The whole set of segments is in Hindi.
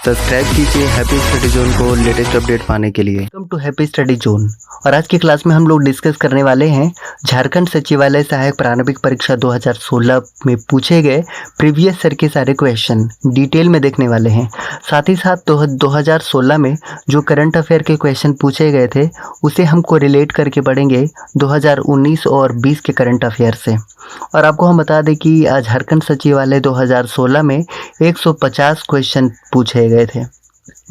सब्सक्राइब कीजिए हैप्पी स्टडी जोन को लेटेस्ट अपडेट पाने के लिए। Welcome to happy study zone. और आज की क्लास में हम लोग डिस्कस करने वाले हैं झारखंड सचिवालय सहायक प्रारंभिक परीक्षा 2016 में पूछे गए प्रीवियस ईयर के सारे क्वेश्चन डिटेल में देखने वाले हैं। साथ ही साथ 2016 में जो करंट अफेयर के क्वेश्चन पूछे गए थे उसे हमको रिलेट करके पढ़ेंगे 2019 और 20 के करंट अफेयर से। और आपको हम बता दें कि झारखंड सचिवालय 2016 में 150 क्वेश्चन पूछे गए थे।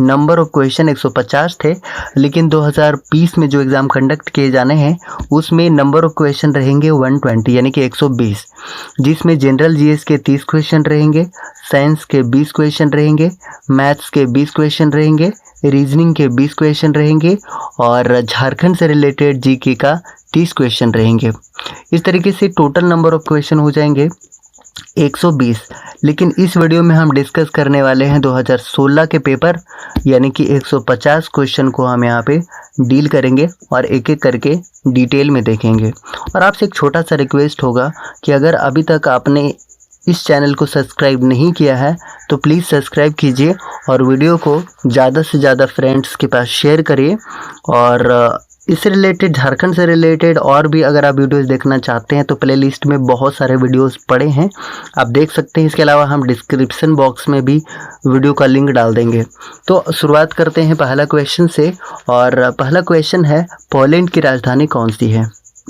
नंबर ऑफ क्वेश्चन 150 थे, लेकिन 2020 में जो एग्ज़ाम कंडक्ट किए जाने हैं उसमें नंबर ऑफ क्वेश्चन रहेंगे 120 यानी कि 120, जिसमें जनरल जीएस के 30 क्वेश्चन रहेंगे, साइंस के 20 क्वेश्चन रहेंगे, मैथ्स के 20 क्वेश्चन रहेंगे, रीजनिंग के 20 क्वेश्चन रहेंगे और झारखंड से रिलेटेड जीके का 30 क्वेश्चन रहेंगे। इस तरीके से टोटल नंबर ऑफ क्वेश्चन हो जाएंगे 120। लेकिन इस वीडियो में हम डिस्कस करने वाले हैं 2016 के पेपर यानी कि 150 क्वेश्चन को हम यहाँ पे डील करेंगे और एक एक करके डिटेल में देखेंगे। और आपसे एक छोटा सा रिक्वेस्ट होगा कि अगर अभी तक आपने इस चैनल को सब्सक्राइब नहीं किया है तो प्लीज़ सब्सक्राइब कीजिए और वीडियो को ज़्यादा से ज़्यादा फ्रेंड्स के पास शेयर करिए। और इससे रिलेटेड, झारखंड से रिलेटेड और भी अगर आप वीडियोस देखना चाहते हैं तो प्लेलिस्ट में बहुत सारे वीडियोस पड़े हैं, आप देख सकते हैं। इसके अलावा हम डिस्क्रिप्शन बॉक्स में भी वीडियो का लिंक डाल देंगे। तो शुरुआत करते हैं पहला क्वेश्चन से। और पहला क्वेश्चन है, पोलैंड की राजधानी कौन सी है?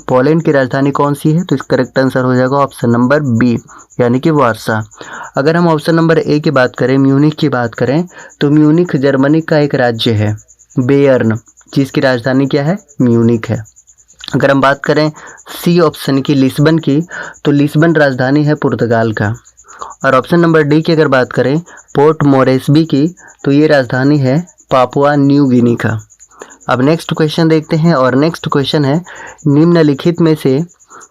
पोलैंड की राजधानी कौन सी है? तो इसका करेक्ट आंसर हो जाएगा ऑप्शन नंबर बी यानी कि वार्सा। अगर हम ऑप्शन नंबर ए की बात करें, म्यूनिख की बात करें, तो म्यूनिख जर्मनी का एक राज्य है। बेयर्न जिसकी राजधानी क्या है? म्यूनिख है। अगर हम बात करें सी ऑप्शन की, लिस्बन की, तो लिस्बन राजधानी है पुर्तगाल का। और ऑप्शन नंबर डी की अगर बात करें पोर्ट मोरेस्बी की, तो ये राजधानी है पापुआ न्यू गिनी का। अब नेक्स्ट क्वेश्चन देखते हैं। और नेक्स्ट क्वेश्चन है, निम्नलिखित में से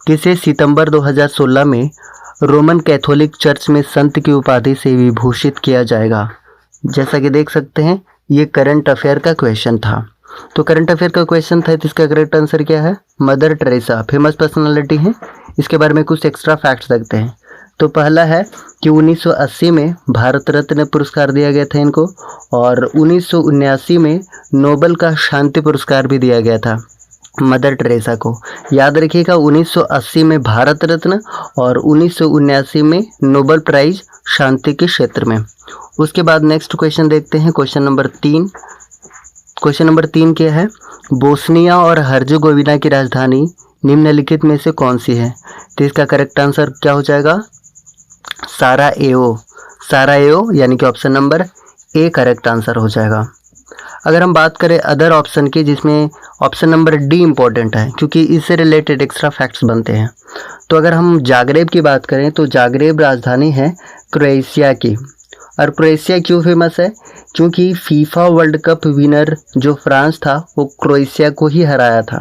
किसे सितंबर 2016 में रोमन कैथोलिक चर्च में संत की उपाधि से विभूषित किया जाएगा? जैसा कि देख सकते हैं ये करंट अफेयर का क्वेश्चन था। तो करंट अफेयर का क्वेश्चन था, तो इसका करेक्ट आंसर क्या है? मदर टेरेसा फेमस पर्सनालिटी है। इसके बारे में कुछ एक्स्ट्रा फैक्ट्स देखते हैं। तो पहला है कि 1980 में भारत रत्न पुरस्कार दिया गया था इनको, और 1979 में नोबेल का शांति पुरस्कार भी दिया गया था मदर टेरेसा को। याद रखिएगा, 1980 में भारत रत्न और 1979 में नोबेल प्राइज शांति के क्षेत्र में। उसके बाद नेक्स्ट क्वेश्चन देखते हैं, क्वेश्चन नंबर 3। क्वेश्चन नंबर 3 क्या है? बोस्निया और हर्जेगोविना की राजधानी निम्नलिखित में से कौन सी है? तो इसका करेक्ट आंसर क्या हो जाएगा? साराएवो। साराएवो यानी कि option number A correct answer हो जाएगा। अगर हम बात करें अदर ऑप्शन की, जिसमें ऑप्शन नंबर डी इम्पोर्टेंट है क्योंकि इससे रिलेटेड एक्स्ट्रा फैक्ट्स बनते हैं। तो अगर हम जागरेब की बात करें तो जागरेब राजधानी है क्रोएशिया की। और क्रोएशिया क्यों फेमस है? क्योंकि फीफा वर्ल्ड कप विनर जो फ्रांस था वो क्रोएशिया को ही हराया था।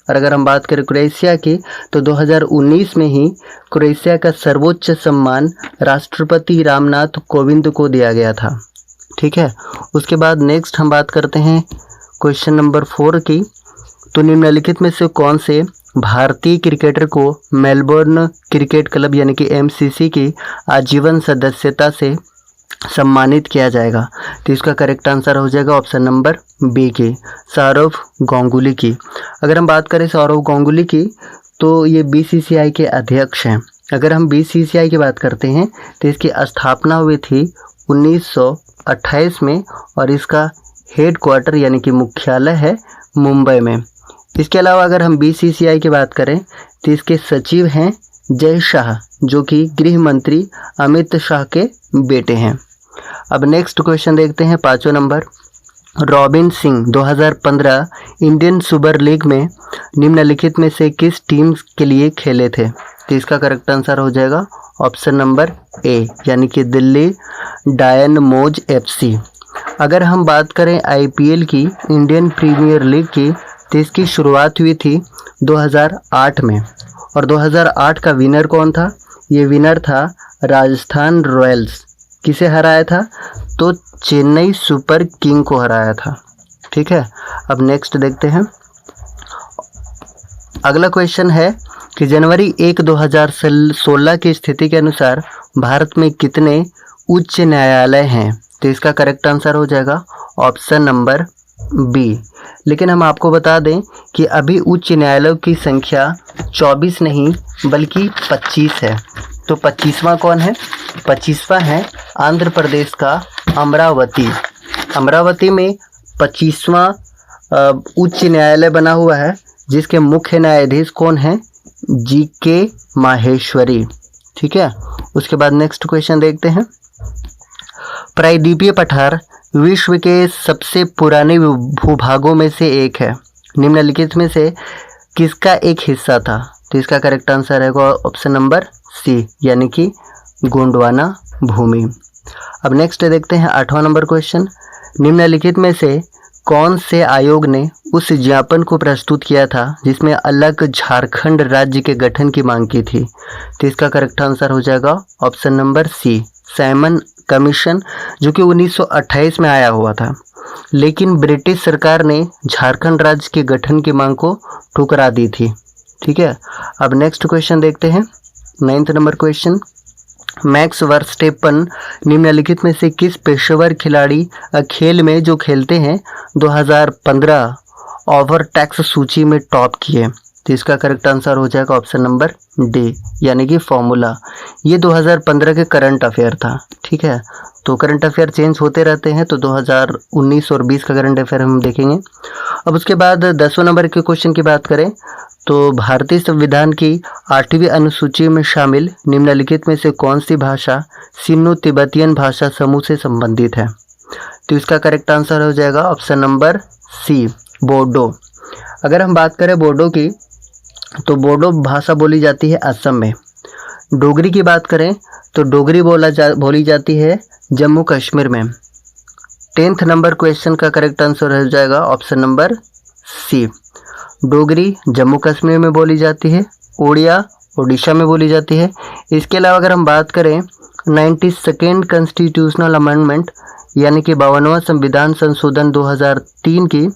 और अगर हम बात करें क्रोएशिया की, तो 2019 में ही क्रोएशिया का सर्वोच्च सम्मान राष्ट्रपति रामनाथ कोविंद को दिया गया था। ठीक है। उसके बाद नेक्स्ट हम बात करते हैं क्वेश्चन नंबर 4 की। तो निम्नलिखित में से कौन से भारतीय क्रिकेटर को मेलबोर्न क्रिकेट क्लब यानी कि MCC की आजीवन सदस्यता से सम्मानित किया जाएगा? तो इसका करेक्ट आंसर हो जाएगा ऑप्शन नंबर बी की, सौरव गांगुली की। अगर हम बात करें सौरव गांगुली की, तो ये BCCI के अध्यक्ष हैं। अगर हम BCCI की बात करते हैं तो इसकी स्थापना हुई थी 1928 में और इसका हेड क्वार्टर यानी कि मुख्यालय है मुंबई में। इसके अलावा अगर हम BCCI की बात करें तो इसके सचिव हैं जय शाह, जो कि गृह मंत्री अमित शाह के बेटे हैं। अब नेक्स्ट क्वेश्चन देखते हैं 5वां number. Robin Singh 2015 Indian super league में निम्नलिखित में से किस टीम के लिए खेले थे? तो इसका करेक्ट आंसर हो जाएगा ऑप्शन नंबर ए यानी कि दिल्ली डायनामोज FC। अगर हम बात करें IPL की, इंडियन प्रीमियर लीग की, तो इसकी शुरुआत हुई थी 2008 में। और 2008 का विनर कौन था? ये विनर था राजस्थान रॉयल्स। किसे हराया था? तो चेन्नई सुपर किंग को हराया था। ठीक है। अब नेक्स्ट देखते हैं। अगला क्वेश्चन है कि जनवरी 1, 2016 की स्थिति के अनुसार भारत में कितने उच्च न्यायालय हैं? तो इसका करेक्ट आंसर हो जाएगा ऑप्शन नंबर बी। लेकिन हम आपको बता दें कि अभी उच्च न्यायालयों की संख्या 24 नहीं बल्कि 25 है। तो 25वां कौन है? 25वां है आंध्र प्रदेश का अमरावती। अमरावती में 25वां उच्च न्यायालय बना हुआ है, जिसके मुख्य न्यायाधीश कौन हैं? जी.के. माहेश्वरी। ठीक है, उसके बाद नेक्स्ट क्वेश्चन देखते हैं। प्रायद्वीपीय पठार विश्व के सबसे पुराने भूभागों में से एक है, निम्नलिखित में से किसका एक हिस्सा था? तो इसका करेक्ट आंसर है ऑप्शन नंबर सी, यानी कि गोंडवाना भूमि। अब नेक्स्ट देखते हैं 8वां नंबर क्वेश्चन। निम्नलिखित में से कौन से आयोग ने उस ज्ञापन को प्रस्तुत किया था जिसमें अलग झारखंड राज्य के गठन की मांग की थी? तो इसका करेक्ट आंसर हो जाएगा option number C, Simon commission, जो कि 1928 में आया हुआ था, लेकिन ब्रिटिश सरकार ने झारखंड राज्य के गठन की मांग को ठुकरा दी थी। ठीक है, अब नेक्स्ट क्वेश्चन देखते हैं 9th number question. Max Verstappen निम्नलिखित में से किस पेशेवर खिलाड़ी खेल में जो खेलते हैं 2015 ओवर टैक्स सूची में टॉप किए? तो इसका करेक्ट आंसर हो जाएगा ऑप्शन नंबर डी, यानी कि फॉर्मूला। ये 2015 के करंट अफेयर था। ठीक है, तो करंट अफेयर चेंज होते रहते हैं, तो 2019 और 20 का करंट अफेयर हम देखेंगे। अब उसके बाद 10वें नंबर के क्वेश्चन की बात करें तो भारतीय संविधान की 8वीं अनुसूची में शामिल निम्नलिखित में से कौन सी भाषा सिन्नो तिब्बतियन भाषा समूह से संबंधित है? तो इसका करेक्ट आंसर हो जाएगा ऑप्शन नंबर सी, बोडो। अगर हम बात करें बोडो की, तो बोडो भाषा बोली जाती है असम में। डोगरी की बात करें तो डोगरी बोली जाती है जम्मू कश्मीर में। 10th नंबर क्वेश्चन का करेक्ट आंसर हो जाएगा option number C, Dogri Jammu Kashmir में बोली जाती है, ओडिया ओडिशा में बोली जाती है। इसके अलावा अगर हम बात करें 92nd कॉन्स्टिट्यूशनल अमेंडमेंट यानी कि 52वां संविधान संशोधन 2003 की,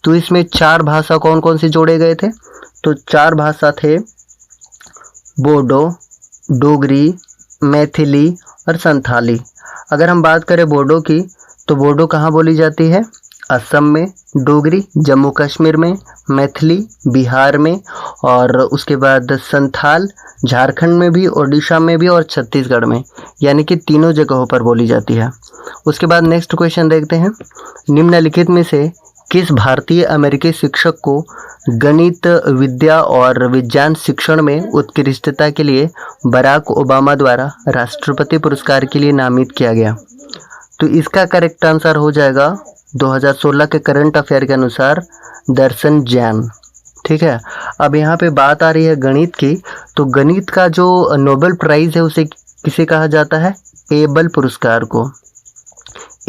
तो इसमें 4 भाषा कौन कौन से जोड़े गए थे? तो 4 भाषा थे बोडो, डोगरी, मैथिली और संथाली। अगर हम बात करें बोडो की, तो बोडो कहाँ बोली जाती है? असम में, डोगरी जम्मू कश्मीर में, मैथिली बिहार में, और उसके बाद संथाल झारखंड में भी, ओडिशा में भी और छत्तीसगढ़ में, यानी कि तीनों जगहों पर बोली जाती है। उसके बाद नेक्स्ट क्वेश्चन देखते हैं। निम्नलिखित में से किस भारतीय अमेरिकी शिक्षक को गणित विद्या और विज्ञान शिक्षण में उत्कृष्टता के लिए बराक ओबामा द्वारा राष्ट्रपति पुरस्कार के लिए नामित किया गया? तो इसका करेक्ट आंसर हो जाएगा 2016 के करंट अफेयर के अनुसार दर्शन जैन। ठीक है, अब यहाँ पे बात आ रही है गणित की, तो गणित का जो नोबेल प्राइज़ है उसे किसे कहा जाता है? एबल पुरस्कार को।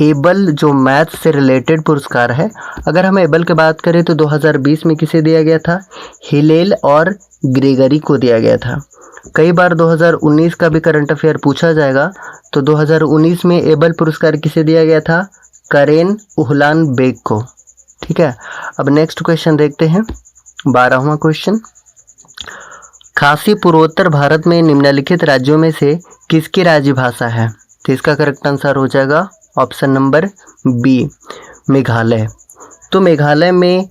एबल जो मैथ से रिलेटेड पुरस्कार है। अगर हम एबल की बात करें तो 2020 में किसे दिया गया था? हिलेल और ग्रेगरी को दिया गया था। कई बार 2019 का भी करंट अफेयर पूछा जाएगा, तो 2019 में एबल पुरस्कार किसे दिया गया था? करेन उहलान बेग को। ठीक है, अब नेक्स्ट क्वेश्चन देखते हैं 12वां क्वेश्चन। खासी पूर्वोत्तर भारत में निम्नलिखित राज्यों में से किसकी राजभाषा है? तो इसका करेक्ट आंसर हो जाएगा ऑप्शन नंबर बी, मेघालय। तो मेघालय में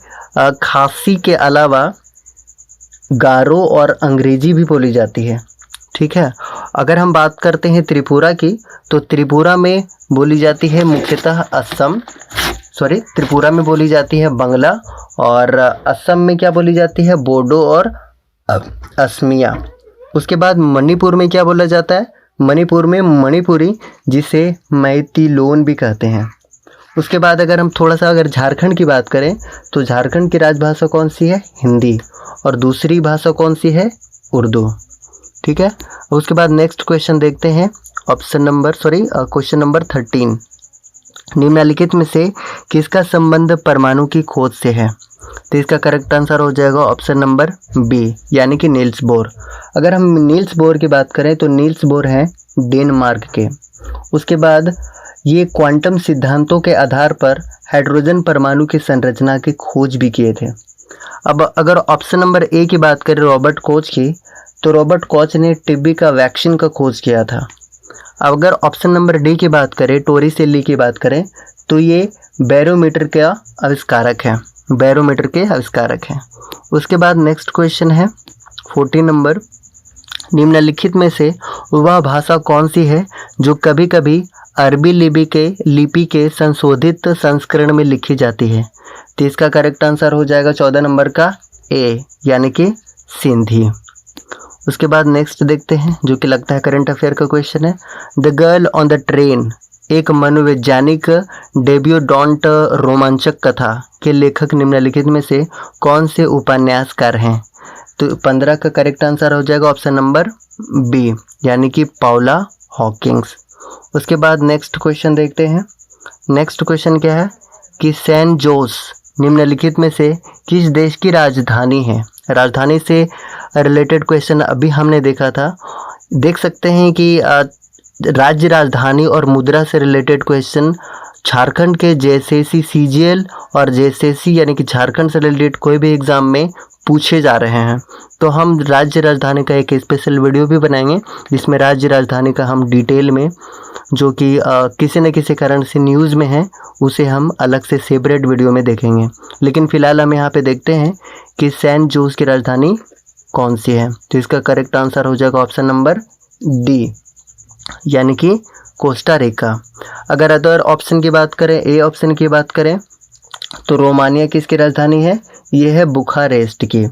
खासी के अलावा गारो और अंग्रेजी भी बोली जाती है। ठीक है, अगर हम बात करते हैं त्रिपुरा की, तो त्रिपुरा में बोली जाती है मुख्यतः त्रिपुरा में बोली जाती है बांग्ला, और असम में क्या बोली जाती है? बोडो और असमिया। उसके बाद मणिपुर में क्या बोला जाता है? मणिपुर में मणिपुरी, जिसे मैतिलोन भी कहते हैं। उसके बाद अगर हम थोड़ा सा झारखंड की बात करें, तो झारखंड की राजभाषा कौन सी है? हिंदी। और दूसरी भाषा कौन सी है? उर्दू। ठीक है, उसके बाद नेक्स्ट क्वेश्चन देखते हैं क्वेश्चन नंबर 13। निम्नलिखित में से किसका संबंध परमाणु की खोज से है? तो इसका करेक्ट आंसर हो जाएगा ऑप्शन नंबर बी, यानी कि नील्स बोर। अगर हम नील्स बोर की बात करें तो नील्स बोर हैं डेनमार्क के। उसके बाद ये क्वांटम सिद्धांतों के आधार पर हाइड्रोजन परमाणु की संरचना की खोज भी किए थे। अब अगर ऑप्शन नंबर ए की बात करें रॉबर्ट कोच की, तो रॉबर्ट कोच ने टीबी का वैक्सीन का खोज किया था। अगर ऑप्शन नंबर डी की बात करें, टोरिसेल्ली की बात करें, तो ये बैरोमीटर का आविष्कारक है, बैरोमीटर के आविष्कारक हैं। उसके बाद नेक्स्ट क्वेश्चन है 14 नंबर, निम्नलिखित में से वह भाषा कौन सी है जो कभी कभी अरबी लिपि के संशोधित संस्करण में लिखी जाती है? तो इसका करेक्ट आंसर हो जाएगा 14 नंबर का ए, यानी कि सिंधी। उसके बाद नेक्स्ट देखते हैं, जो कि लगता है करंट अफेयर का क्वेश्चन है। The girl on the train एक मनोवैज्ञानिक डेब्यूटेंट रोमांचक कथा के लेखक निम्नलिखित में से कौन से उपन्यासकार हैं? तो 15 का करेक्ट आंसर हो जाएगा ऑप्शन नंबर बी, यानी कि पाउला हॉकिंग्स। उसके बाद नेक्स्ट क्वेश्चन देखते हैं। नेक्स्ट क्वेश्चन क्या है कि सैन जोस निम्नलिखित में से किस देश की राजधानी है? राजधानी से रिलेटेड क्वेश्चन अभी हमने देखा था। देख सकते हैं कि राज्य राजधानी और मुद्रा से रिलेटेड क्वेश्चन झारखंड के जेएसएससी सीजीएल और जेएसएससी यानी कि झारखंड से रिलेटेड कोई भी एग्ज़ाम में पूछे जा रहे हैं। तो हम राज्य राजधानी का एक स्पेशल वीडियो भी बनाएंगे जिसमें राज्य राजधानी का हम डिटेल में, जो कि किसी न किसी कारण से न्यूज़ में है, उसे हम अलग से सेपरेट वीडियो में देखेंगे। लेकिन फ़िलहाल हम यहाँ पे देखते हैं कि सैन जोस की राजधानी कौन सी है। तो इसका करेक्ट आंसर हो जाएगा ऑप्शन नंबर डी, यानी कि कोस्टा रिका। अगर अदर ऑप्शन की बात करें, ए ऑप्शन की बात करें, तो रोमानिया किसकी राजधानी है? ये है बुखारेस्ट की।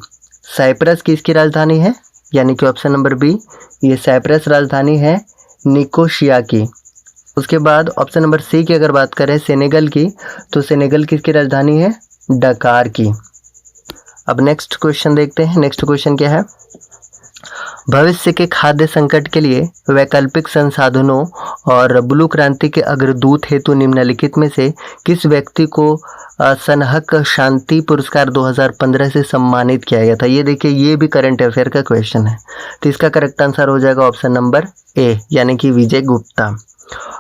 साइप्रस किसकी राजधानी है? यानी कि ऑप्शन नंबर बी, ये साइप्रस राजधानी है निकोशिया की। उसके बाद ऑप्शन नंबर सी की अगर बात करें सेनेगल की, तो सेनेगल किसकी राजधानी है? डकार की। अब नेक्स्ट क्वेश्चन देखते हैं। नेक्स्ट क्वेश्चन क्या है? भविष्य के खाद्य संकट के लिए वैकल्पिक संसाधनों और ब्लू क्रांति के अग्रदूत हेतु निम्नलिखित में से किस व्यक्ति को सनहक शांति पुरस्कार 2015 से सम्मानित किया गया था? ये देखिए, ये भी करंट अफेयर का क्वेश्चन है। तो इसका करेक्ट आंसर हो जाएगा ऑप्शन नंबर ए, यानी कि विजय गुप्ता।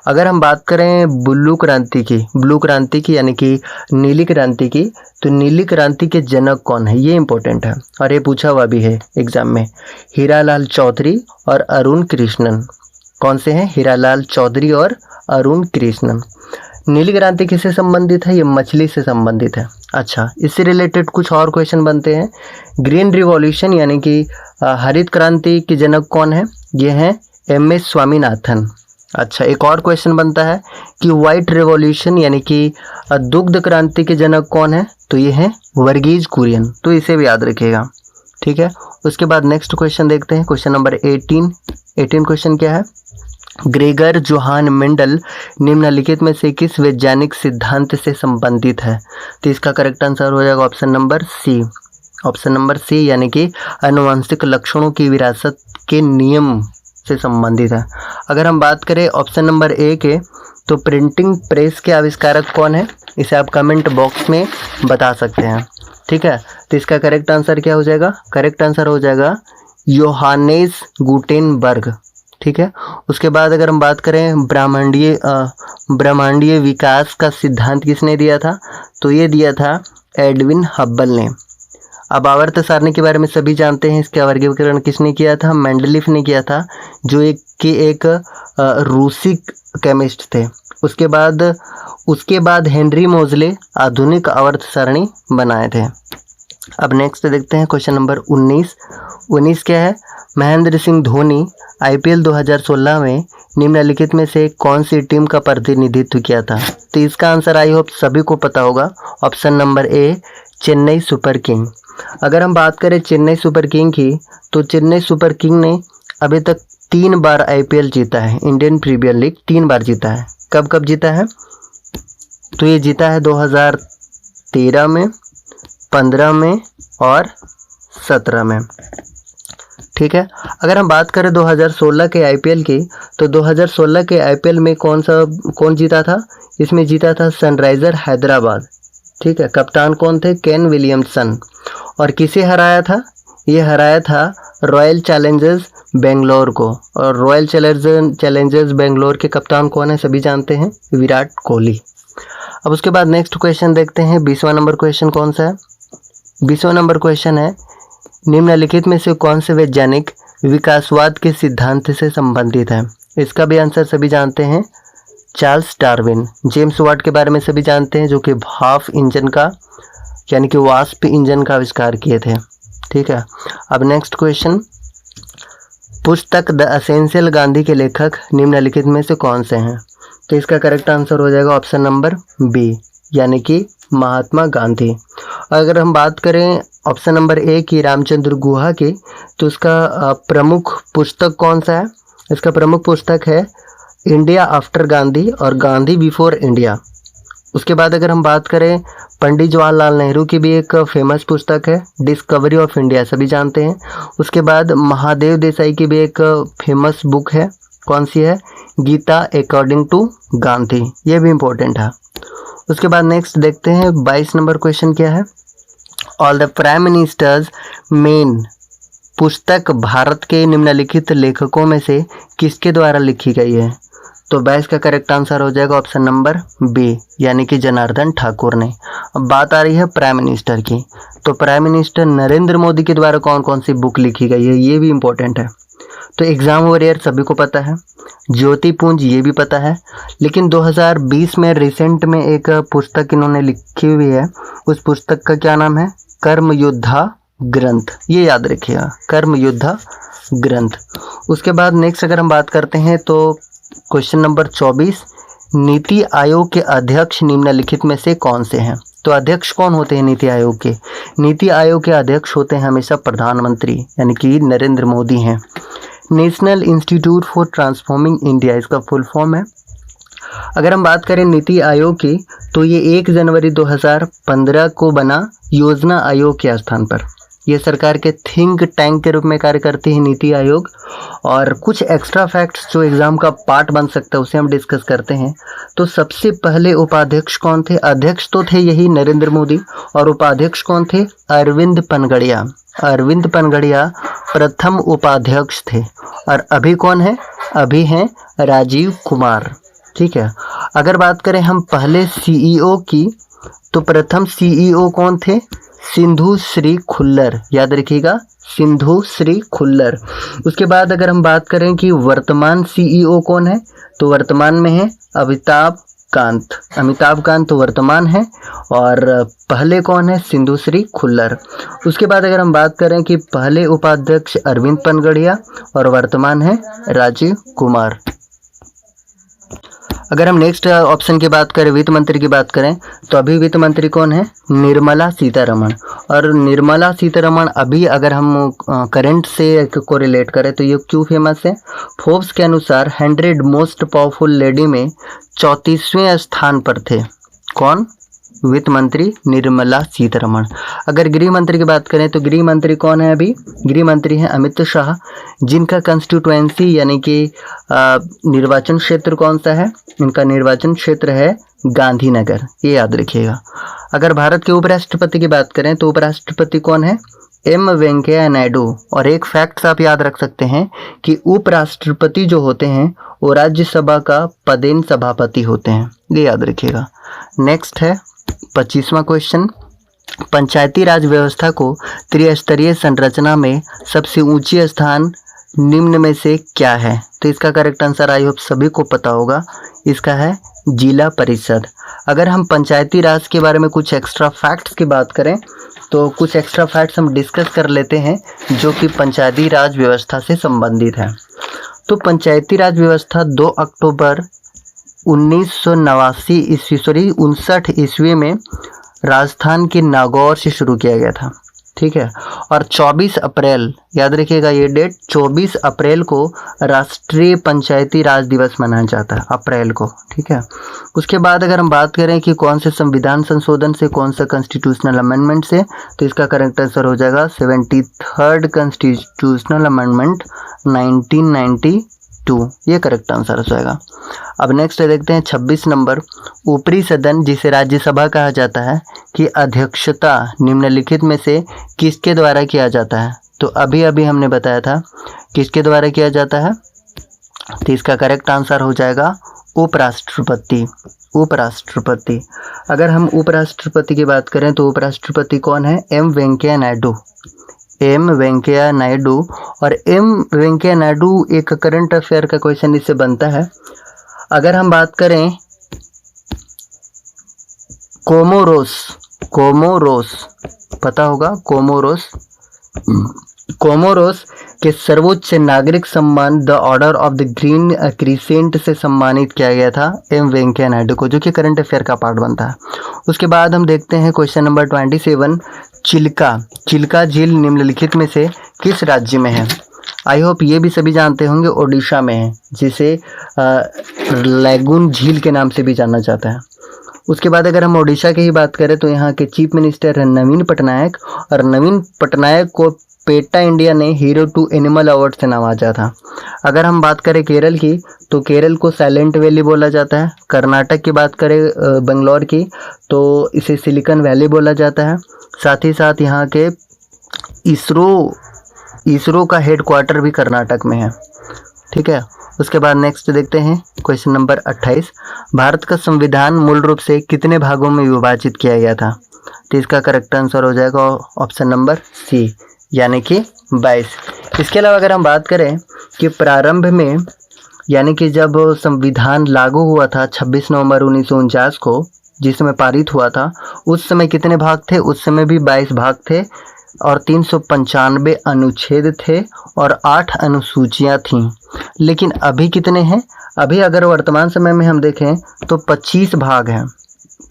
अगर हम बात करें ब्लू क्रांति की यानी कि नीली क्रांति की, तो नीली क्रांति के जनक कौन है? ये इंपॉर्टेंट है और ये पूछा हुआ भी है एग्जाम में। हीरालाल चौधरी और अरुण कृष्णन। कौन से हैं? हीरालाल चौधरी और अरुण कृष्णन। नीली क्रांति किससे संबंधित है? ये मछली से संबंधित है। अच्छा, इससे रिलेटेड कुछ और क्वेश्चन बनते हैं। ग्रीन रिवॉल्यूशन यानी कि हरित क्रांति के जनक कौन है? ये हैं MS स्वामीनाथन। अच्छा, एक और क्वेश्चन बनता है कि व्हाइट रिवॉल्यूशन यानी कि दुग्ध क्रांति के जनक कौन है? तो ये हैं वर्गीज कुरियन। तो इसे भी याद रखिएगा, ठीक है। उसके बाद नेक्स्ट क्वेश्चन देखते हैं, क्वेश्चन नंबर 18 क्वेश्चन क्या है? ग्रेगर जोहान मेंडल निम्नलिखित में से किस वैज्ञानिक सिद्धांत से संबंधित है? तो इसका करेक्ट आंसर हो जाएगा option number C, option number C, यानी कि आनुवंशिक लक्षणों की विरासत के नियम से संबंधित है। अगर हम बात करें ऑप्शन नंबर ए के, तो प्रिंटिंग प्रेस के आविष्कारक कौन है? इसे आप कमेंट बॉक्स में बता सकते हैं, ठीक है। तो इसका करेक्ट आंसर क्या हो जाएगा? करेक्ट आंसर हो जाएगा योहानेस गुटेनबर्ग, ठीक है। उसके बाद अगर हम बात करें ब्रह्मांडीय विकास का सिद्धांत किसने दिया था? तो ये दिया था एडविन हब्बल ने। अब आवर्त सारणी के बारे में सभी जानते हैं, इसका वर्गीकरण किसने किया था? मेंडलीफ ने किया था, जो एक रूसी केमिस्ट थे। उसके बाद हेनरी मोजले आधुनिक आवर्त सारणी बनाए थे। अब नेक्स्ट देखते हैं क्वेश्चन नंबर 19 क्या है? महेंद्र सिंह धोनी IPL 2016 में निम्नलिखित में से कौन सी टीम का प्रतिनिधित्व किया था? तो इसका आंसर आई होप सभी को पता होगा, option number A, Chennai super king. अगर हम बात करें चेन्नई सुपर किंग की, तो चेन्नई सुपर किंग ने अभी तक 3 बार IPL जीता है, इंडियन प्रीमियर लीग 3 बार जीता है। कब कब जीता है? तो ये जीता है 2013 में, 15 में और 17 में, ठीक है। अगर हम बात करें 2016 के IPL की, तो 2016 के IPL में कौन जीता था? इसमें जीता था सनराइजर हैदराबाद, ठीक है। कप्तान कौन थे? Kane Williamson. और किसे हराया था? ये हराया था रॉयल चैलेंजर्स बेंगलोर को। और रॉयल चैलेंजर्स बेंगलोर के कप्तान कौन है? सभी जानते हैं, विराट कोहली। अब उसके बाद नेक्स्ट क्वेश्चन देखते हैं। 20वां नंबर क्वेश्चन कौन सा है? 20वां नंबर क्वेश्चन है, निम्नलिखित में से कौन से वैज्ञानिक विकासवाद के सिद्धांत से संबंधित है? इसका भी आंसर सभी जानते हैं, चार्ल्स डार्विन। जेम्स वाट के बारे में सभी जानते हैं, जो कि भाप इंजन का यानी कि वाष्प इंजन का आविष्कार किए थे। ठीक है, अब नेक्स्ट क्वेश्चन, पुस्तक द एसेंशियल गांधी के लेखक निम्नलिखित में से कौन से हैं? तो इसका करेक्ट आंसर हो जाएगा ऑप्शन नंबर बी, यानी कि महात्मा गांधी। अगर हम बात करें ऑप्शन नंबर ए की रामचंद्र गुहा की, तो उसका प्रमुख पुस्तक कौन सा है? इसका प्रमुख पुस्तक है इंडिया आफ्टर गांधी और गांधी बिफोर इंडिया। उसके बाद अगर हम बात करें पंडित जवाहरलाल नेहरू की भी एक फेमस पुस्तक है डिस्कवरी ऑफ इंडिया, सभी जानते हैं। उसके बाद महादेव देसाई की भी एक फेमस बुक है, कौन सी है? गीता अकॉर्डिंग टू गांधी, ये भी इम्पोर्टेंट है। उसके बाद नेक्स्ट देखते हैं 22 नंबर क्वेश्चन क्या है। All the prime ministers main पुस्तक भारत के निम्नलिखित लेखकों में से किसके द्वारा लिखी गई है? तो 22 का करेक्ट आंसर हो जाएगा ऑप्शन नंबर बी, यानी कि जनार्दन ठाकुर ने। अब बात आ रही है प्राइम मिनिस्टर की, तो प्राइम मिनिस्टर नरेंद्र मोदी के द्वारा कौन कौन सी बुक लिखी गई है, ये भी इम्पोर्टेंट है। तो एग्जाम वॉरियर सभी को पता है, ज्योति पुंज ये भी पता है, लेकिन 2020 में रिसेंट में एक पुस्तक इन्होंने लिखी हुई है, उस पुस्तक का क्या नाम है? कर्म योद्धा ग्रंथ, ये याद रखिएगा, कर्म योद्धा ग्रंथ। उसके बाद नेक्स्ट अगर हम बात करते हैं तो क्वेश्चन नंबर 24, नीति आयोग के अध्यक्ष निम्नलिखित में से कौन से हैं? तो अध्यक्ष कौन होते हैं नीति आयोग के? नीति आयोग के अध्यक्ष होते हैं हमेशा प्रधानमंत्री, यानी कि नरेंद्र मोदी हैं। National institute for transforming India इसका फुल फॉर्म है। अगर हम बात करें नीति आयोग की, तो ये 1 जनवरी 2015 को बना योजना आयोग के स्थान पर। ये सरकार के थिंक टैंक के रूप में कार्य करती है नीति आयोग। और कुछ एक्स्ट्रा फैक्ट्स जो एग्जाम का पार्ट बन सकता है उसे हम डिस्कस करते हैं। तो सबसे पहले उपाध्यक्ष कौन थे? अध्यक्ष तो थे यही नरेंद्र मोदी, और उपाध्यक्ष कौन थे? अरविंद पनगड़िया। अरविंद पनगड़िया प्रथम उपाध्यक्ष थे। और अभी कौन है? अभी हैं राजीव कुमार। ठीक है, अगर बात करें हम पहले सीईओ की, तो प्रथम सीईओ कौन थे? सिंधु श्री खुल्लर, याद रखिएगा, सिंधु श्री खुल्लर। उसके बाद अगर हम बात करें कि वर्तमान सीईओ कौन है, तो वर्तमान में है अमिताभ कांत। अमिताभ कांत तो वर्तमान है, और पहले कौन है? सिंधु श्री खुल्लर। उसके बाद अगर हम बात करें कि पहले उपाध्यक्ष अरविंद पनगड़िया और वर्तमान है राजीव कुमार। अगर हम नेक्स्ट ऑप्शन की बात करें, वित्त मंत्री की बात करें, तो अभी वित्त मंत्री कौन है? निर्मला सीतारमण। और निर्मला सीतारमण अभी अगर हम करंट से को रिलेट करें तो ये क्यों फेमस है? फोर्ब्स के अनुसार 100 मोस्ट पावरफुल लेडी में 34वें स्थान पर थे। कौन? वित्त मंत्री निर्मला सीतारमण। अगर गृह मंत्री की बात करें तो गृह मंत्री कौन है? अभी गृह मंत्री हैं अमित शाह, जिनका कंस्टिट्यूएंसी यानी कि निर्वाचन क्षेत्र कौन सा है? इनका निर्वाचन क्षेत्र है गांधीनगर, ये याद रखिएगा। अगर भारत के उपराष्ट्रपति की बात करें तो उपराष्ट्रपति कौन है? एम वेंकैया नायडू। और एक फैक्ट्स आप याद रख सकते हैं कि उपराष्ट्रपति जो होते हैं वो राज्यसभा का पदेन सभापति होते हैं, ये याद रखिएगा। नेक्स्ट है 25वां क्वेश्चन, पंचायती राज व्यवस्था को त्रिस्तरीय संरचना में सबसे ऊंची स्थान निम्न में से क्या है? तो इसका करेक्ट आंसर आई होप सभी को पता होगा, इसका है जिला परिषद। अगर हम पंचायती राज के बारे में कुछ एक्स्ट्रा फैक्ट्स की बात करें तो कुछ एक्स्ट्रा फैक्ट्स हम डिस्कस कर लेते हैं जो कि पंचायती राज व्यवस्था से संबंधित है। तो पंचायती राज व्यवस्था 2 अक्टूबर 1959 ईस्वी में राजस्थान के नागौर से शुरू किया गया था। ठीक है, और 24 अप्रैल, याद रखिएगा ये डेट, 24 अप्रैल को राष्ट्रीय पंचायती राज दिवस मनाया जाता है, अप्रैल को। ठीक है, उसके बाद अगर हम बात करें कि कौन से संविधान संशोधन से, कौन सा कॉन्स्टिट्यूशनल अमेंडमेंट से, तो इसका करेक्ट आंसर हो जाएगा 73rd कॉन्स्टिट्यूशनल अमेंडमेंट 1992, ये करेक्ट आंसर हो जाएगा। अब नेक्स्ट देखते हैं 26 नंबर, ऊपरी सदन जिसे राज्यसभा कहा जाता है की अध्यक्षता निम्नलिखित में से किसके द्वारा किया जाता है? तो अभी अभी हमने बताया था किसके द्वारा किया जाता है, तो इसका करेक्ट आंसर हो जाएगा उपराष्ट्रपति। उपराष्ट्रपति। अगर हम उपराष्ट्रपति की बात करें तो उपराष्ट्रपति कौन है? एम वेंकैया नायडू। एम वेंकैया नायडू। और एम वेंकैया नायडू एक करंट अफेयर का क्वेश्चन इससे बनता है। अगर हम बात करें कोमोरोस पता होगा, कोमोरोस के सर्वोच्च नागरिक सम्मान the order of the green crescent से सम्मानित किया गया था एम वेंकैया नायडू को, जो कि करंट अफेयर का पार्ट बनता है। उसके बाद हम देखते हैं क्वेश्चन नंबर 27, चिल्का झील निम्नलिखित में से किस राज्य में है? आई होप ये भी सभी जानते होंगे, ओडिशा में है, जिसे लैगून झील के नाम से भी जाना जाता है। उसके बाद अगर हम ओडिशा की ही बात करें तो यहाँ के चीफ मिनिस्टर हैं नवीन पटनायक, और नवीन पटनायक को पेटा इंडिया ने हीरो टू एनिमल अवार्ड से नवाजा था। अगर हम बात करें केरल की तो केरल को साइलेंट वैली बोला जाता है। कर्नाटक की बात करें बंगलौर की तो इसे सिलिकॉन वैली बोला जाता है। साथ ही साथ यहाँ के इसरो का हेडक्वार्टर भी कर्नाटक में है। ठीक है, उसके बाद नेक्स्ट देखते हैं क्वेश्चन नंबर 28, भारत का संविधान मूल रूप से कितने भागों में विभाजित किया गया था? तो इसका करेक्ट आंसर हो जाएगा ऑप्शन नंबर सी, यानी कि 22। इसके अलावा अगर हम बात करें कि प्रारंभ में, यानी कि जब संविधान लागू हुआ था 26 नवंबर 1949 को, जिसमें पारित हुआ था, उस समय कितने भाग थे? उस समय भी 22 भाग थे और 395 अनुच्छेद थे और 8 अनुसूचियां थीं। लेकिन अभी कितने हैं? अभी अगर वर्तमान समय में हम देखें तो 25 भाग हैं,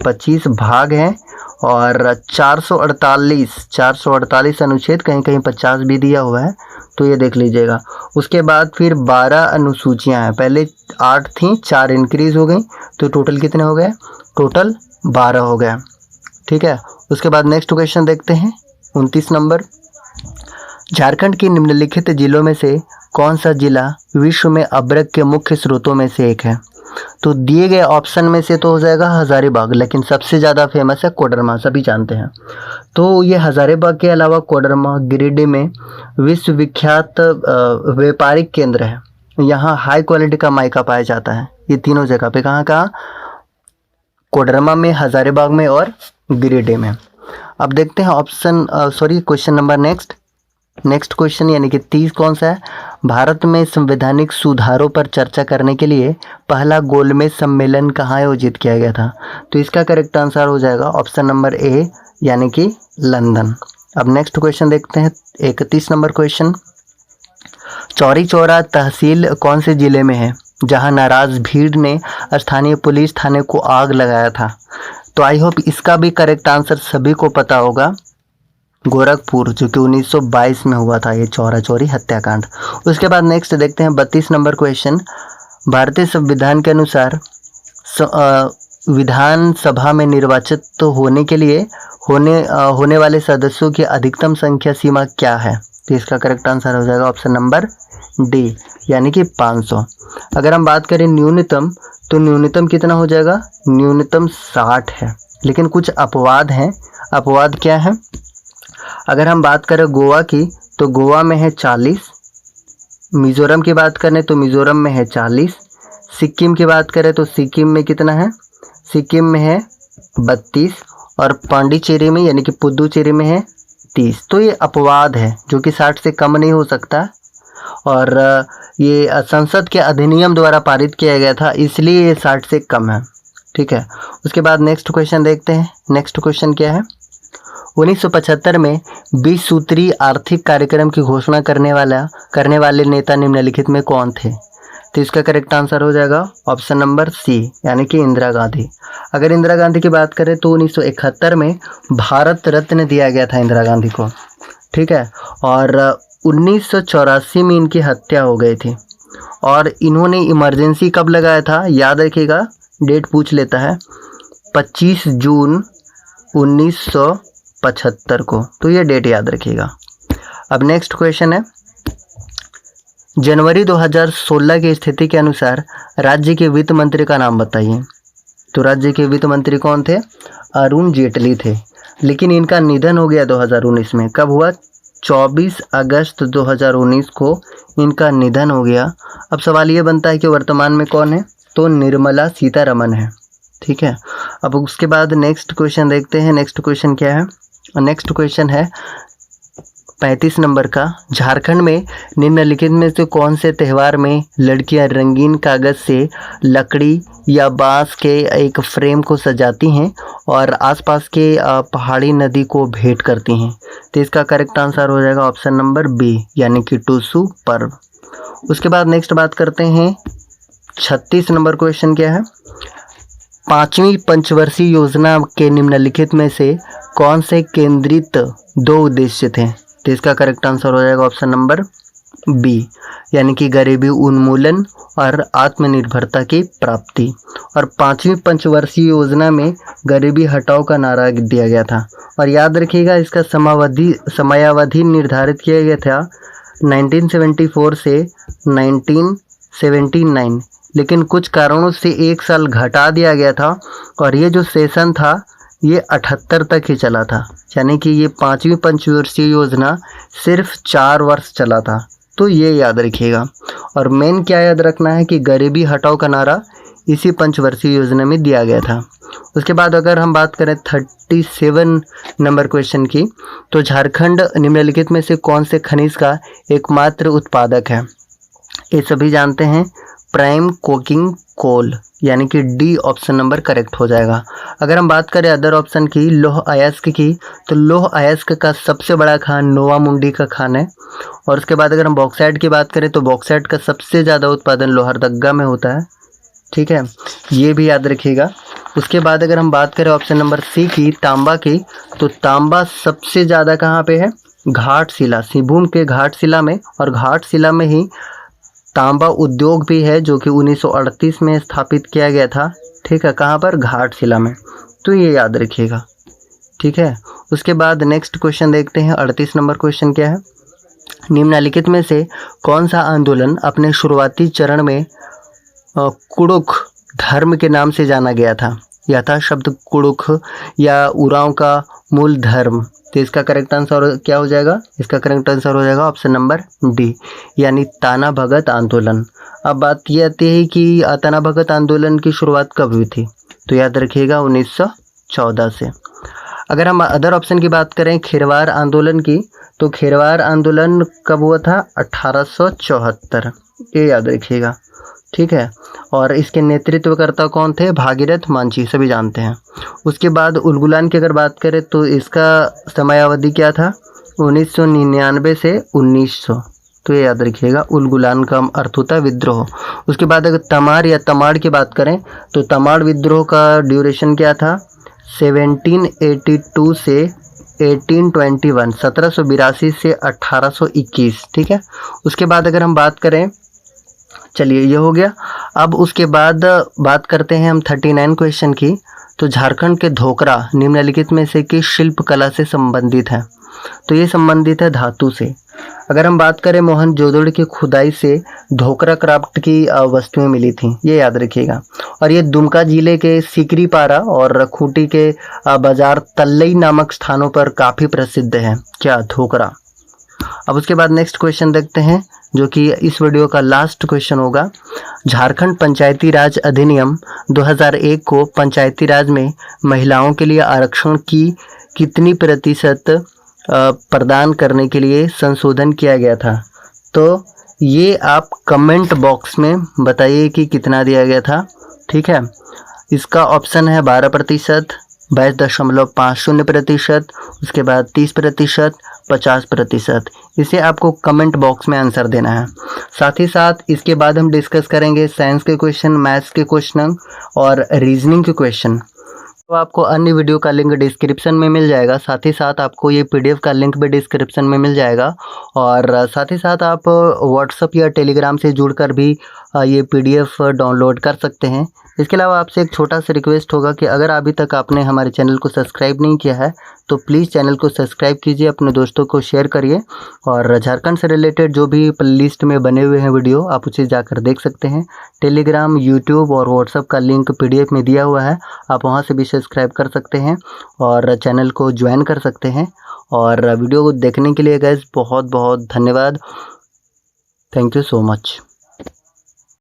25 भाग हैं और 448 अनुच्छेद, कहीं कहीं 50 भी दिया हुआ है, तो ये देख लीजिएगा। उसके बाद फिर 12 अनुसूचियां हैं, पहले 8 थीं, 4 इंक्रीज हो गई, तो टोटल कितने हो गए? टोटल 12 हो गए। ठीक है, उसके बाद नेक्स्ट क्वेश्चन देखते हैं 29 नंबर, झारखंड के निम्नलिखित जिलों में से कौन सा जिला विश्व में अभ्रक के मुख्य स्रोतों में से एक है? तो दिए गए ऑप्शन में से तो हो जाएगा हजारीबाग, लेकिन सबसे ज़्यादा फेमस है कोडरमा, सभी जानते हैं। तो ये हजारीबाग के अलावा कोडरमा गिरिडीह में विश्वविख्यात व्यापारिक केंद्र है। यहाँ हाई क्वालिटी का माइका पाया जाता है। ये तीनों जगह पे कहाँ? कोडरमा में, हजारीबाग में और गिरिडीह में। अब देखते हैं क्वेश्चन नंबर नेक्स्ट क्वेश्चन, यानी कि 30 कौन सा है? भारत में संवैधानिक सुधारों पर चर्चा करने के लिए पहला गोलमेज सम्मेलन कहाँ आयोजित किया गया था? तो इसका करेक्ट आंसर हो जाएगा ऑप्शन नंबर ए, यानी कि लंदन। अब नेक्स्ट क्वेश्चन देखते हैं 31 नंबर क्वेश्चन, चौरी चौरा तहसील कौन से जिले में है जहां नाराज भीड़ ने स्थानीय पुलिस थाने को आग लगाया था? तो आई होप इसका भी करेक्ट आंसर सभी को पता होगा, गोरखपुर, जो कि 1922 में हुआ था ये चौरा चौरी हत्याकांड। उसके बाद नेक्स्ट देखते हैं 32 नंबर क्वेश्चन, भारतीय संविधान के अनुसार विधानसभा में निर्वाचित होने के लिए होने वाले सदस्यों की अधिकतम संख्या सीमा क्या है? तो इसका करेक्ट आंसर हो जाएगा ऑप्शन नंबर डी, यानी कि 500। अगर हम बात करें न्यूनतम, तो न्यूनतम कितना हो जाएगा? न्यूनतम 60 है, लेकिन कुछ अपवाद हैं। अपवाद क्या है? अगर हम बात करें गोवा की तो गोवा में है 40, मिज़ोरम की बात करें तो मिज़ोरम में है 40, सिक्किम की बात करें तो सिक्किम में कितना है? सिक्किम में है 32 और पांडिचेरी में, यानी कि पुदुचेरी में है 30। तो ये अपवाद है जो कि 60 से कम नहीं हो सकता, और ये संसद के अधिनियम द्वारा पारित किया गया था, इसलिए ये 60 से कम है। ठीक है, उसके बाद नेक्स्ट क्वेश्चन देखते हैं। नेक्स्ट क्वेश्चन क्या है? 1975 में 20 सूत्री आर्थिक कार्यक्रम की घोषणा करने वाले नेता निम्नलिखित में कौन थे? तो इसका करेक्ट आंसर हो जाएगा ऑप्शन नंबर सी, यानी कि इंदिरा गांधी। अगर इंदिरा गांधी की बात करें तो 1971 में भारत रत्न दिया गया था इंदिरा गांधी को। ठीक है, और 1984 में इनकी हत्या हो गई थी, और इन्होंने इमरजेंसी कब लगाया था? याद रखिएगा, डेट पूछ लेता है, 25 जून 1975 को, तो ये डेट याद रखिएगा। अब नेक्स्ट क्वेश्चन है, जनवरी 2016 की स्थिति के अनुसार राज्य के वित्त मंत्री का नाम बताइए। तो राज्य के वित्त मंत्री कौन थे? अरुण जेटली थे, लेकिन इनका निधन हो गया 2019 में। कब हुआ? 24 अगस्त 2019 को इनका निधन हो गया। अब सवाल ये बनता है कि वर्तमान में कौन है? तो निर्मला सीतारमण है। ठीक है, अब उसके बाद नेक्स्ट क्वेश्चन देखते हैं। नेक्स्ट क्वेश्चन क्या है? नेक्स्ट क्वेश्चन है 35 नंबर का, झारखंड में निम्नलिखित में से कौन से त्यौहार में लड़कियां रंगीन कागज से लकड़ी या बांस के एक फ्रेम को सजाती हैं और आसपास के पहाड़ी नदी को भेंट करती हैं? तो इसका करेक्ट आंसर हो जाएगा ऑप्शन नंबर बी, यानी कि टूसू पर्व। उसके बाद नेक्स्ट बात करते हैं 36 नंबर क्वेश्चन क्या है, 5वीं पंचवर्षीय योजना के निम्नलिखित में से कौन से केंद्रित 2 उद्देश्य थे? तो इसका करेक्ट आंसर हो जाएगा ऑप्शन नंबर बी, यानी कि गरीबी उन्मूलन और आत्मनिर्भरता की प्राप्ति। और 5वीं पंचवर्षीय योजना में गरीबी हटाओ का नारा दिया गया था। और याद रखिएगा इसका समयावधि निर्धारित किया गया था 1974 से 1979, लेकिन कुछ कारणों से 1 साल घटा दिया गया था और ये जो सेशन था ये 78 तक ही चला था, यानी कि ये 5वीं पंचवर्षीय योजना सिर्फ 4 वर्ष चला था। तो ये याद रखिएगा। और मेन क्या याद रखना है कि गरीबी हटाओ का नारा इसी पंचवर्षीय योजना में दिया गया था। उसके बाद अगर हम बात करें 37 नंबर क्वेश्चन की, तो झारखंड निम्नलिखित में से कौन से खनिज का एकमात्र उत्पादक है? ये सभी जानते हैं, प्राइम कोकिंग कोल, यानी कि डी ऑप्शन नंबर करेक्ट हो जाएगा। अगर हम बात करें अदर ऑप्शन की, लौह अयस्क की, तो लौह अयस्क का सबसे बड़ा खान नोवा मुंडी का खान है। और उसके बाद अगर हम बॉक्साइट की बात करें तो बॉक्साइट का सबसे ज़्यादा उत्पादन लोहरदगा में होता है, ठीक है, ये भी याद रखिएगा। उसके बाद अगर हम बात करें ऑप्शन नंबर सी की, तांबा की, तो तांबा सबसे ज़्यादा कहाँ पे है? घाटशिला, सिंहभूम के घाटशिला में। और घाटशिला में ही तांबा उद्योग भी है जो कि 1938 में स्थापित किया गया था, ठीक है, कहाँ पर? घाटशिला में। तो ये याद रखिएगा, ठीक है। उसके बाद नेक्स्ट क्वेश्चन देखते हैं, 38 नंबर क्वेश्चन क्या है, निम्नलिखित में से कौन सा आंदोलन अपने शुरुआती चरण में कुड़ुख धर्म के नाम से जाना गया था? यह था शब्द कुड़ुख या उरांव का मूल धर्म। तो इसका करेक्ट आंसर क्या हो जाएगा? इसका करेक्ट आंसर हो जाएगा ऑप्शन नंबर डी, यानी ताना भगत आंदोलन। अब बात ये आती है कि ताना भगत आंदोलन की शुरुआत कब हुई थी? तो याद रखिएगा 1914 से। अगर हम अदर ऑप्शन की बात करें खेरवार आंदोलन की, तो खेरवार आंदोलन कब हुआ था? 1874, ये याद रखिएगा, ठीक है। और इसके नेतृत्वकर्ता कौन थे? भागीरथ मांझी, सभी जानते हैं। उसके बाद उलगुलान की अगर बात करें तो इसका समयावधि क्या था? 1999 से 1900, तो ये याद रखिएगा। उलगुलान का अर्थ होता है विद्रोह। उसके बाद अगर तमाड़ या तमाड़ की बात करें तो तमाड़ विद्रोह का ड्यूरेशन क्या था? 1782 से 1821, 1782 से 1821, ठीक है। उसके बाद अगर हम बात करें, चलिए ये हो गया। अब उसके बाद बात करते हैं हम 39 क्वेश्चन की, तो झारखंड के धोकरा निम्नलिखित में से किस शिल्प कला से संबंधित है? तो ये संबंधित है धातु से। अगर हम बात करें मोहनजोदड़ो की खुदाई से धोकरा क्राफ्ट की वस्तुएं मिली थी, ये याद रखिएगा। और ये दुमका जिले के सिकरीपारा और खूंटी के बाजार तल्लई नामक स्थानों पर काफ़ी प्रसिद्ध है, क्या? धोकरा। अब उसके बाद नेक्स्ट क्वेश्चन देखते हैं जो कि इस वीडियो का लास्ट क्वेश्चन होगा। झारखंड पंचायती राज अधिनियम 2001 को पंचायती राज में महिलाओं के लिए आरक्षण की कितनी प्रतिशत प्रदान करने के लिए संशोधन किया गया था? तो ये आप कमेंट बॉक्स में बताइए कि कितना दिया गया था, ठीक है। इसका ऑप्शन है 12%, 22.50%, उसके बाद 30%, 50%। इसे आपको कमेंट बॉक्स में आंसर देना है। साथ ही साथ इसके बाद हम डिस्कस करेंगे साइंस के क्वेश्चन, मैथ्स के क्वेश्चन और रीजनिंग के क्वेश्चन। तो आपको अन्य वीडियो का लिंक डिस्क्रिप्शन में मिल जाएगा। साथ ही साथ आपको ये पीडीएफ का लिंक भी डिस्क्रिप्शन में मिल जाएगा। और साथ ही साथ आप व्हाट्सएप या टेलीग्राम से जुड़कर भी ये पीडीएफ डाउनलोड कर सकते हैं। इसके अलावा आपसे एक छोटा सा रिक्वेस्ट होगा कि अगर अभी तक आपने हमारे चैनल को सब्सक्राइब नहीं किया है तो प्लीज़ चैनल को सब्सक्राइब कीजिए, अपने दोस्तों को शेयर करिए। और झारखंड से रिलेटेड जो भी प्लेलिस्ट में बने हुए हैं वीडियो, आप उसे जाकर देख सकते हैं। टेलीग्राम, यूट्यूब और व्हाट्सएप का लिंक पीडीएफ में दिया हुआ है, आप वहां से भी सब्सक्राइब कर सकते हैं और चैनल को ज्वाइन कर सकते हैं। और वीडियो को देखने के लिए गाइस बहुत बहुत धन्यवाद। Thank you so much.